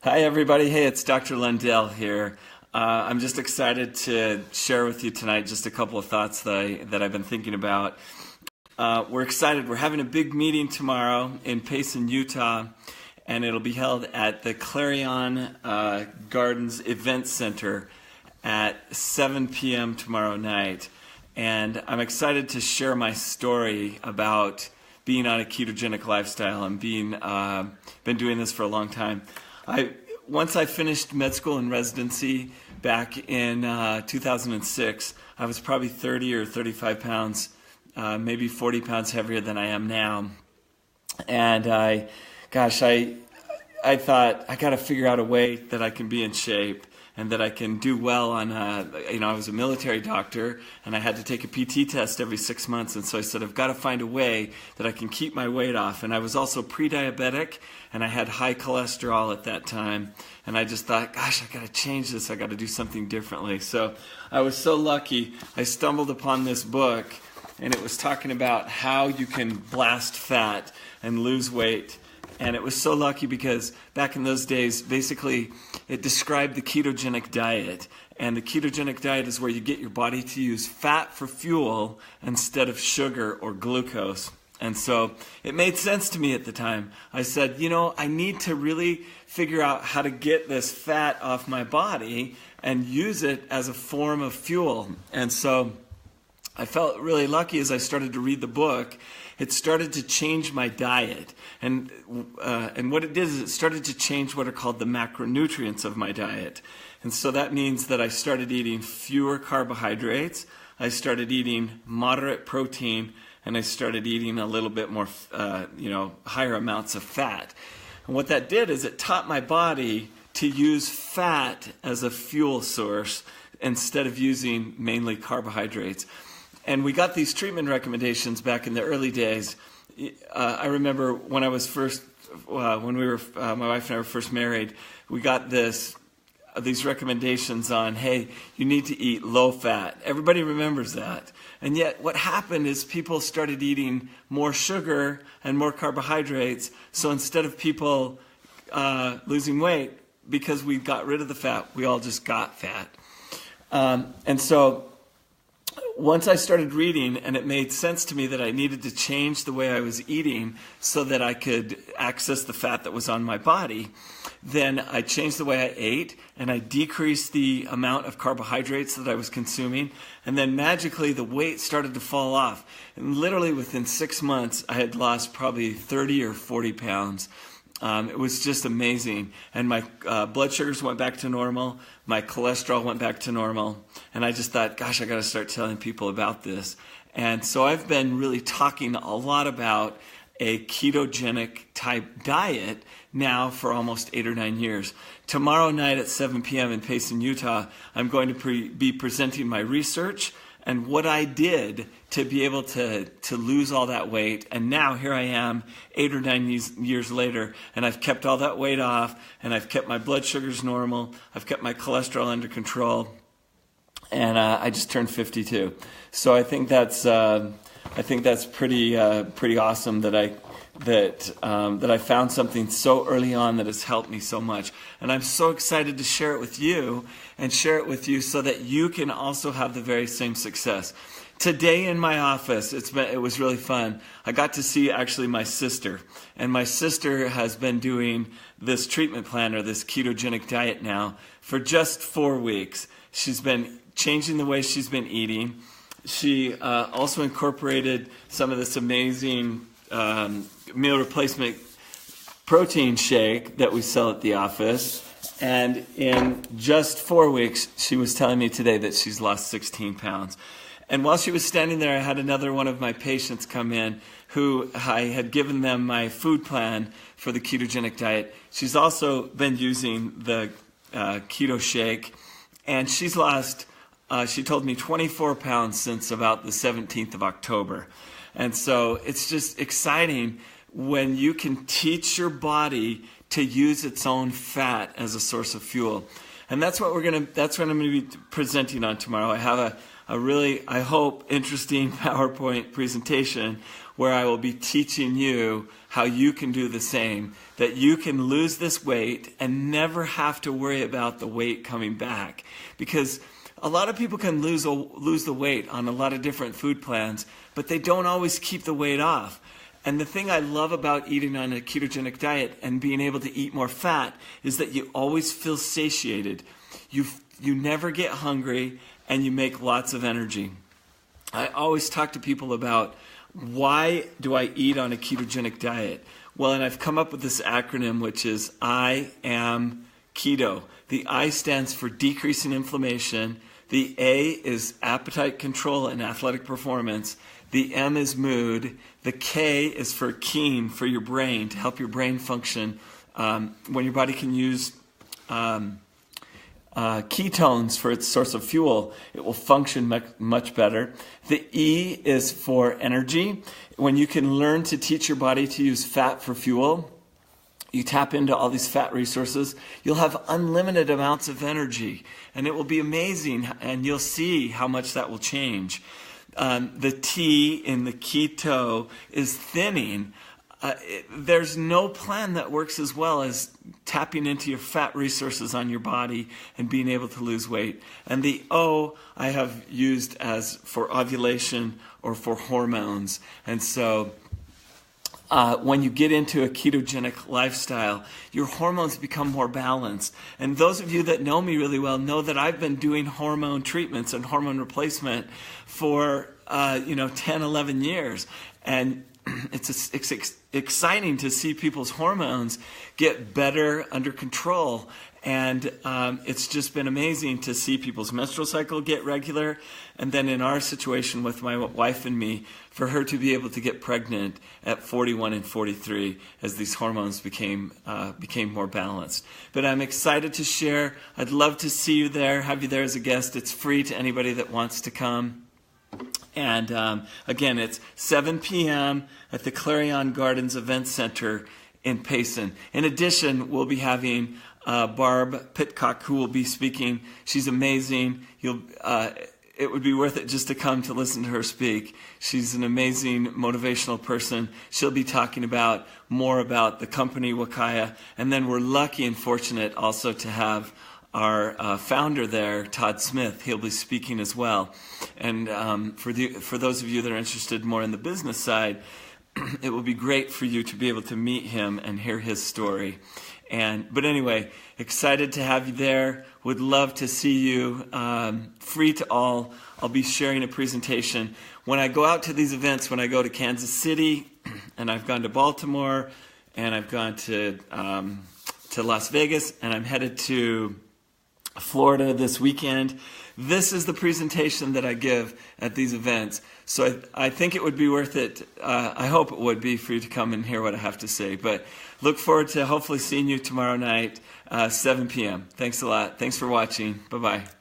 Hi, everybody. Hey, it's Dr. Lundell here. I'm just excited to share with you tonight just a couple of thoughts that I've been thinking about. We're excited. We're having a big meeting tomorrow in Payson, Utah, and it'll be held at the Clarion Gardens Event Center at 7 p.m. tomorrow night. And I'm excited to share my story about being on a ketogenic lifestyle and been doing this for a long time. Once I finished med school and residency back in 2006, I was probably 30 or 35 pounds, maybe 40 pounds heavier than I am now. And I thought I got to figure out a way that I can be in shape and that I can do well on, I was a military doctor and I had to take a PT test every 6 months. And so I said, I've got to find a way that I can keep my weight off. And I was also pre-diabetic and I had high cholesterol at that time. And I just thought, gosh, I got to change this. I got to do something differently. So I was so lucky. I stumbled upon this book and it was talking about how you can blast fat and lose weight. And it was so lucky because back in those days, basically, it described the ketogenic diet. And the ketogenic diet is where you get your body to use fat for fuel instead of sugar or glucose. And so it made sense to me at the time. I said, I need to really figure out how to get this fat off my body and use it as a form of fuel. And so I felt really lucky as I started to read the book. It started to change my diet. And what it did is it started to change what are called the macronutrients of my diet. And so that means that I started eating fewer carbohydrates, I started eating moderate protein, and I started eating a little bit more, higher amounts of fat. And what that did is it taught my body to use fat as a fuel source instead of using mainly carbohydrates. And we got these treatment recommendations back in the early days. I remember when I was my wife and I were first married, we got these recommendations on, hey, you need to eat low fat. Everybody remembers that. And yet what happened is people started eating more sugar and more carbohydrates. So instead of people losing weight, because we got rid of the fat, we all just got fat. And so once I started reading and it made sense to me that I needed to change the way I was eating so that I could access the fat that was on my body, then I changed the way I ate and I decreased the amount of carbohydrates that I was consuming, and then magically the weight started to fall off. And literally within 6 months I had lost probably 30 or 40 pounds. It was just amazing. And my blood sugars went back to normal. My cholesterol went back to normal. And I just thought, gosh, I got to start telling people about this. And so I've been really talking a lot about a ketogenic type diet now for almost 8 or 9 years. Tomorrow night at 7 p.m. in Payson, Utah, I'm going to be presenting my research and what I did to be able to lose all that weight. And now here I am 8 or 9 years later, and I've kept all that weight off, and I've kept my blood sugars normal, I've kept my cholesterol under control, and I just turned 52. So I think that's pretty awesome that I found something so early on that has helped me so much. And I'm so excited to share it with you and share it with you so that you can also have the very same success. Today in my office, it was really fun. I got to see actually my sister. And my sister has been doing this treatment plan or this ketogenic diet now for just 4 weeks. She's been changing the way she's been eating. She also incorporated some of this amazing meal replacement protein shake that we sell at the office. And in just 4 weeks, she was telling me today that she's lost 16 pounds. And while she was standing there, I had another one of my patients come in who I had given them my food plan for the ketogenic diet. She's also been using the keto shake, and she's lost, she told me, 24 pounds since about the 17th of October. And so it's just exciting when you can teach your body to use its own fat as a source of fuel. And that's what I'm going to be presenting on tomorrow. I have a really, I hope, interesting PowerPoint presentation where I will be teaching you how you can do the same, that you can lose this weight and never have to worry about the weight coming back. Because a lot of people can lose the weight on a lot of different food plans, but they don't always keep the weight off. And the thing I love about eating on a ketogenic diet and being able to eat more fat is that you always feel satiated. You never get hungry, and you make lots of energy. I always talk to people about, why do I eat on a ketogenic diet? Well, and I've come up with this acronym, which is I am keto. The I stands for decreasing inflammation. The A is appetite control and athletic performance. The M is mood. The K is for keen, for your brain, to help your brain function. When your body can use ketones for its source of fuel, it will function much better. The E is for energy. When you can learn to teach your body to use fat for fuel, you tap into all these fat resources, you'll have unlimited amounts of energy, and it will be amazing, and you'll see how much that will change. The T in the keto is thinning. There's no plan that works as well as tapping into your fat resources on your body and being able to lose weight. And the O I have used as for ovulation or for hormones. And so when you get into a ketogenic lifestyle, your hormones become more balanced. And those of you that know me really well know that I've been doing hormone treatments and hormone replacement for 10, 11 years. And it's exciting to see people's hormones get better under control. And it's just been amazing to see people's menstrual cycle get regular. And then in our situation with my wife and me, for her to be able to get pregnant at 41 and 43 as these hormones became more balanced. But I'm excited to share. I'd love to see you there, have you there as a guest. It's free to anybody that wants to come. And again, it's 7 p.m. at the Clarion Gardens Event Center in Payson. In addition, we'll be having Barb Pitcock, who will be speaking. She's amazing. It would be worth it just to come to listen to her speak. She's an amazing motivational person. She'll be talking more about the company Wakaya. And then we're lucky and fortunate also to have our founder there, Todd Smith. He'll be speaking as well. And for those of you that are interested more in the business side, it will be great for you to be able to meet him and hear his story. But anyway, excited to have you there. Would love to see you. Free to all. I'll be sharing a presentation. When I go out to these events, when I go to Kansas City, and I've gone to Baltimore, and I've gone to Las Vegas, and I'm headed to Florida this weekend, this is the presentation that I give at these events. So I think it would be worth it. I hope it would be for you to come and hear what I have to say. But look forward to hopefully seeing you tomorrow night, 7 p.m. Thanks a lot. Thanks for watching. Bye-bye.